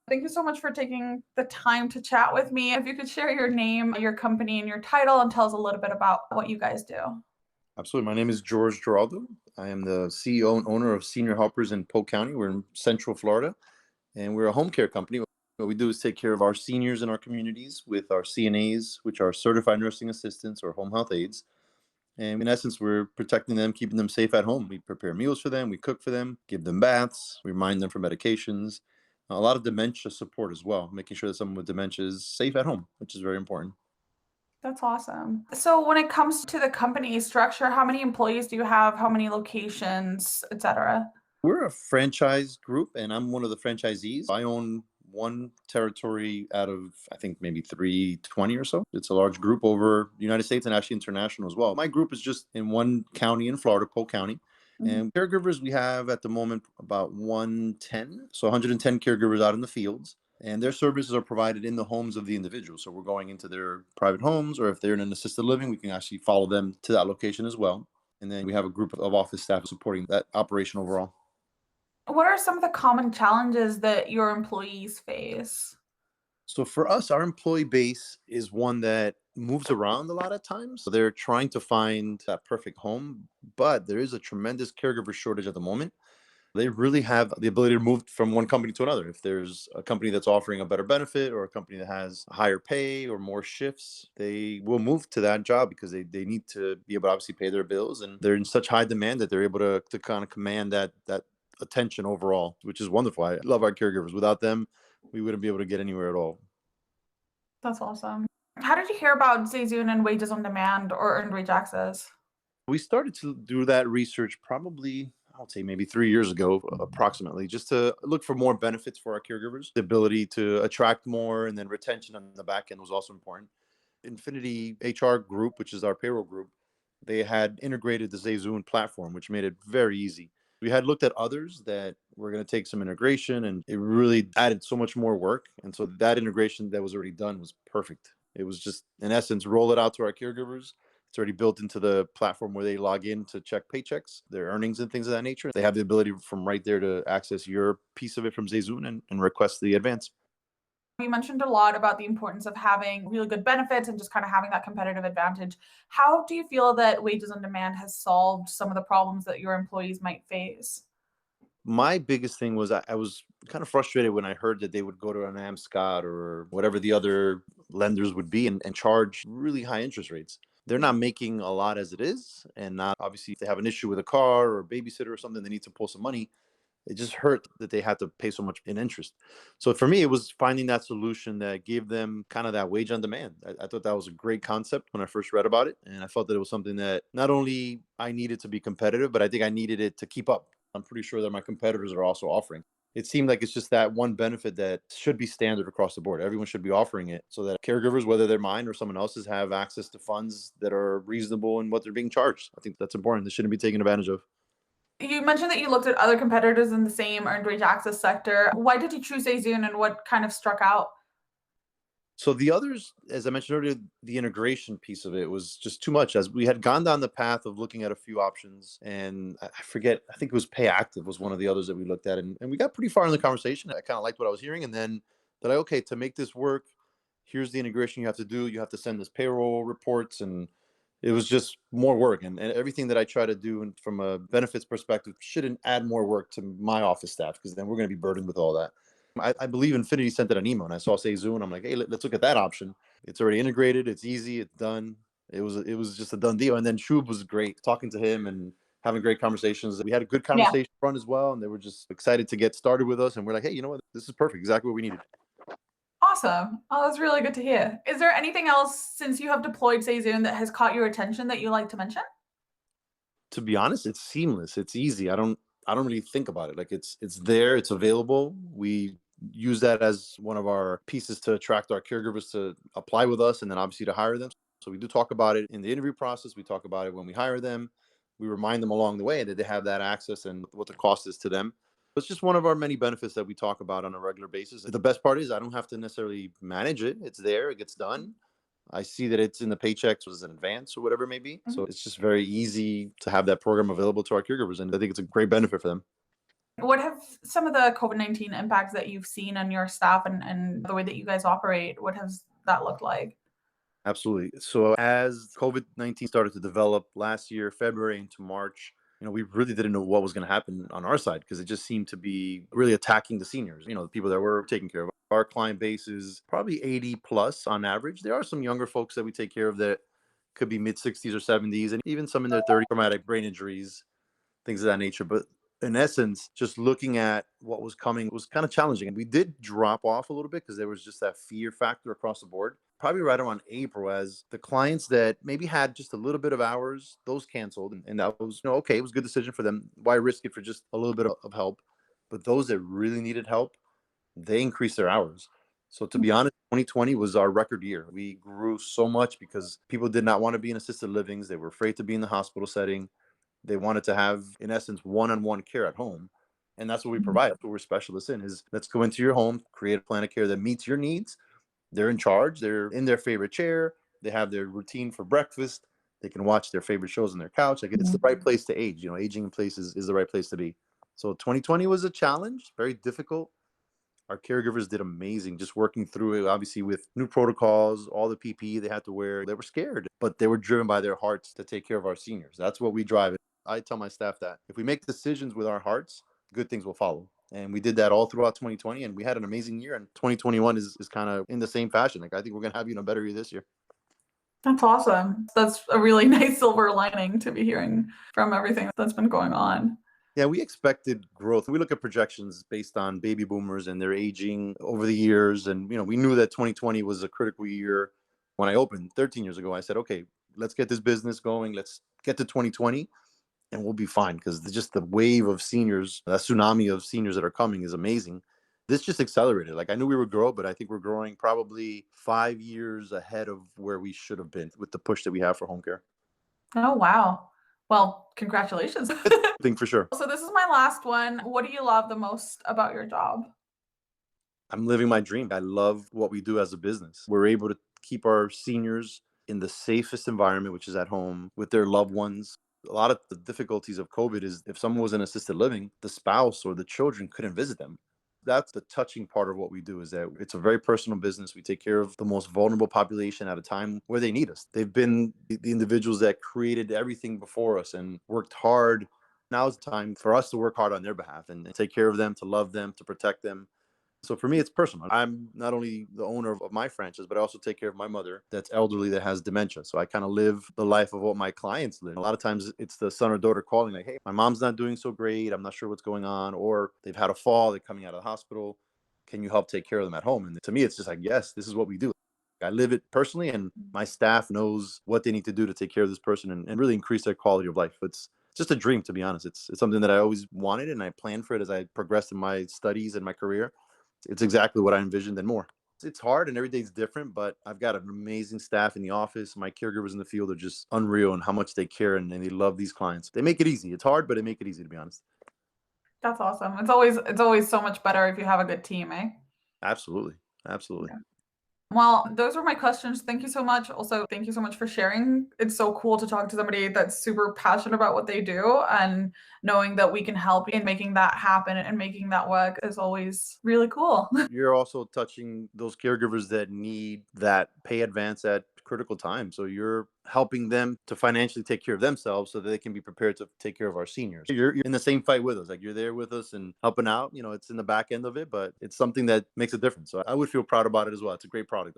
Thank you so much for taking the time to chat with me. If you could share your name, your company, and your title and tell us a little bit about what you guys do. Absolutely. My name is George Giraldo. I am the CEO and owner of Senior Helpers in Polk County. We're in Central Florida, and we're a home care company. What we do is take care of our seniors in our communities with our CNAs, which are certified nursing assistants or home health aides. And in essence, we're protecting them, keeping them safe at home. We prepare meals for them, we cook for them, give them baths, remind them for medications, a lot of dementia support as well, making sure that someone with dementia is safe at home, which is very important. That's awesome. So when it comes to the company structure, how many employees do you have? How many locations, et cetera? We're a franchise group, and I'm one of the franchisees. I own one territory out of, I think, maybe 320 or so. It's a large group over the United States and actually international as well. My group is just in one county in Florida, Polk County. And caregivers, we have at the moment about 110. So 110 caregivers out in the fields. And their services are provided in the homes of the individual. So we're going into their private homes, or if they're in an assisted living, we can actually follow them to that location as well. And then we have a group of office staff supporting that operation overall. What are some of the common challenges that your employees face? So for us, our employee base is one that moves around a lot of times. So they're trying to find that perfect home, but there is a tremendous caregiver shortage at the moment. They really have the ability to move from one company to another. If there's a company that's offering a better benefit or a company that has higher pay or more shifts, they will move to that job because they need to be able to obviously pay their bills. And they're in such high demand that they're able to kind of command that attention overall, which is wonderful. I love our caregivers. Without them, we wouldn't be able to get anywhere at all. That's awesome. How did you hear about ZayZoon and Wages on Demand or Earned Wage Access? We started to do that research probably, I would say maybe 3 years ago, approximately, just to look for more benefits for our caregivers. The ability to attract more, and then retention on the back end was also important. Infinity HR Group, which is our payroll group, they had integrated the ZayZoon platform, which made it very easy. We had looked at others that were going to take some integration, and it really added so much more work. And so that integration that was already done was perfect. It was just, in essence, roll it out to our caregivers. It's already built into the platform where they log in to check paychecks, their earnings, and things of that nature. They have the ability from right there to access your piece of it from ZayZoon and request the advance. You mentioned a lot about the importance of having really good benefits and just kind of having that competitive advantage. How do you feel that Wages on Demand has solved some of the problems that your employees might face? My biggest thing was I was kind of frustrated when I heard that they would go to an Scott or whatever the other lenders would be and charge really high interest rates. They're not making a lot as it is. And not obviously, if they have an issue with a car or a babysitter or something, they need to pull some money. It just hurt that they had to pay so much in interest. So for me, it was finding that solution that gave them kind of that wage on demand. I thought that was a great concept when I first read about it. And I felt that it was something that not only I needed to be competitive, but I think I needed it to keep up. I'm pretty sure that my competitors are also offering. It seemed like it's just that one benefit that should be standard across the board. Everyone should be offering it so that caregivers, whether they're mine or someone else's, have access to funds that are reasonable in what they're being charged. I think that's important. They shouldn't be taken advantage of. You mentioned that you looked at other competitors in the same earned wage access sector. Why did you choose ZayZoon and what kind of struck out? So the others, as I mentioned earlier, the integration piece of it was just too much. As we had gone down the path of looking at a few options, and I forget, I think it was Pay Active was one of the others that we looked at, and we got pretty far in the conversation. I kind of liked what I was hearing, and then that okay, to make this work, here's the integration you have to do. You have to send this payroll reports, and it was just more work. And everything that I try to do from a benefits perspective shouldn't add more work to my office staff because then we're going to be burdened with all that. I believe Infinity sent it an email, and I saw Say Zoom. I'm like, hey, let's look at that option. It's already integrated. It's easy. It's done. It was just a done deal. And then Shub was great talking to him and having great conversations. We had a good Yeah. conversation run as well, and they were just excited to get started with us. And we're like, hey, you know what? This is perfect. Exactly what we needed. Awesome. Oh, that's really good to hear. Is there anything else since you have deployed ZayZoon that has caught your attention that you like to mention? To be honest, it's seamless. It's easy. I don't really think about it. Like it's there. It's available. We use that as one of our pieces to attract our caregivers to apply with us, and then obviously to hire them. So we do talk about it in the interview process. We talk about it when we hire them. We remind them along the way that they have that access and what the cost is to them. It's just one of our many benefits that we talk about on a regular basis. The best part is I don't have to necessarily manage it. It's there. It gets done. I see that it's in the paychecks as an advance or whatever it may be. Mhm. So it's just very easy to have that program available to our caregivers. And I think it's a great benefit for them. What have some of the COVID-19 impacts that you've seen on your staff and the way that you guys operate? What has that looked like? Absolutely. So as COVID-19 started to develop last year, February into March, we really didn't know what was going to happen on our side because it just seemed to be really attacking the seniors, the people that we're taking care of. Our client base is probably 80 plus on average. There are some younger folks that we take care of that could be mid 60s or 70s, and even some in their 30s, traumatic brain injuries, things of that nature. But in essence, just looking at what was coming was kind of challenging. And we did drop off a little bit because there was just that fear factor across the board. Probably right around April, as the clients that maybe had just a little bit of hours, those canceled. And that was, okay, it was a good decision for them. Why risk it for just a little bit of help? But those that really needed help, they increased their hours. So to be honest, 2020 was our record year. We grew so much because people did not want to be in assisted livings. They were afraid to be in the hospital setting. They wanted to have, in essence, one-on-one care at home. And that's what we Mhm. provide. That's what we're specialists in is let's go into your home, create a plan of care that meets your needs. They're in charge. They're in their favorite chair. They have their routine for breakfast. They can watch their favorite shows on their couch. Like it's the right place to age. Aging in place is the right place to be. So 2020 was a challenge, very difficult. Our caregivers did amazing just working through it, obviously, with new protocols, all the PPE they had to wear. They were scared, but they were driven by their hearts to take care of our seniors. That's what we drive. I tell my staff that if we make decisions with our hearts, good things will follow. And we did that all throughout 2020, and we had an amazing year. And 2021 is kind of in the same fashion. Like I think we're going to have even a better year this year. That's awesome. That's a really nice silver lining to be hearing from everything that's been going on. Yeah, we expected growth. We look at projections based on baby boomers and their aging over the years. And, we knew that 2020 was a critical year. When I opened 13 years ago, I said, okay, let's get this business going. Let's get to 2020 and we'll be fine because just the wave of seniors, that tsunami of seniors that are coming is amazing. This just accelerated. Like I knew we would grow, but I think we're growing probably 5 years ahead of where we should have been with the push that we have for home care. Oh, wow. Well, congratulations. I think for sure. So this is my last one. What do you love the most about your job? I'm living my dream. I love what we do as a business. We're able to keep our seniors in the safest environment, which is at home with their loved ones. A lot of the difficulties of COVID is if someone was in assisted living, the spouse or the children couldn't visit them. That's the touching part of what we do is that it's a very personal business. We take care of the most vulnerable population at a time where they need us. They've been the individuals that created everything before us and worked hard. Now is the time for us to work hard on their behalf and take care of them, to love them, to protect them. So for me, it's personal. I'm not only the owner of my franchise, but I also take care of my mother that's elderly that has dementia. So I kind of live the life of what my clients live. A lot of times it's the son or daughter calling like, hey, my mom's not doing so great. I'm not sure what's going on. Or they've had a fall. They're coming out of the hospital. Can you help take care of them at home? And to me, it's just like, yes, this is what we do. I live it personally and my staff knows what they need to do to take care of this person and really increase their quality of life. It's just a dream, to be honest. It's something that I always wanted and I planned for it as I progressed in my studies and my career. It's exactly what I envisioned and more. It's hard and every day's different, but I've got an amazing staff in the office. My caregivers in the field are just unreal and how much they care and they love these clients. They make it easy. It's hard, but they make it easy, to be honest. That's awesome. It's always so much better if you have a good team, eh? Absolutely. Absolutely. Yeah. Well, those were my questions. Thank you so much. Also, thank you so much for sharing. It's so cool to talk to somebody that's super passionate about what they do, and knowing that we can help in making that happen and making that work is always really cool. You're also touching those caregivers that need that pay advance at critical times. So you're helping them to financially take care of themselves so that they can be prepared to take care of our seniors. You're in the same fight with us. Like you're there with us and helping out. It's in the back end of it, but it's something that makes a difference. So I would feel proud about it as well. It's a great product.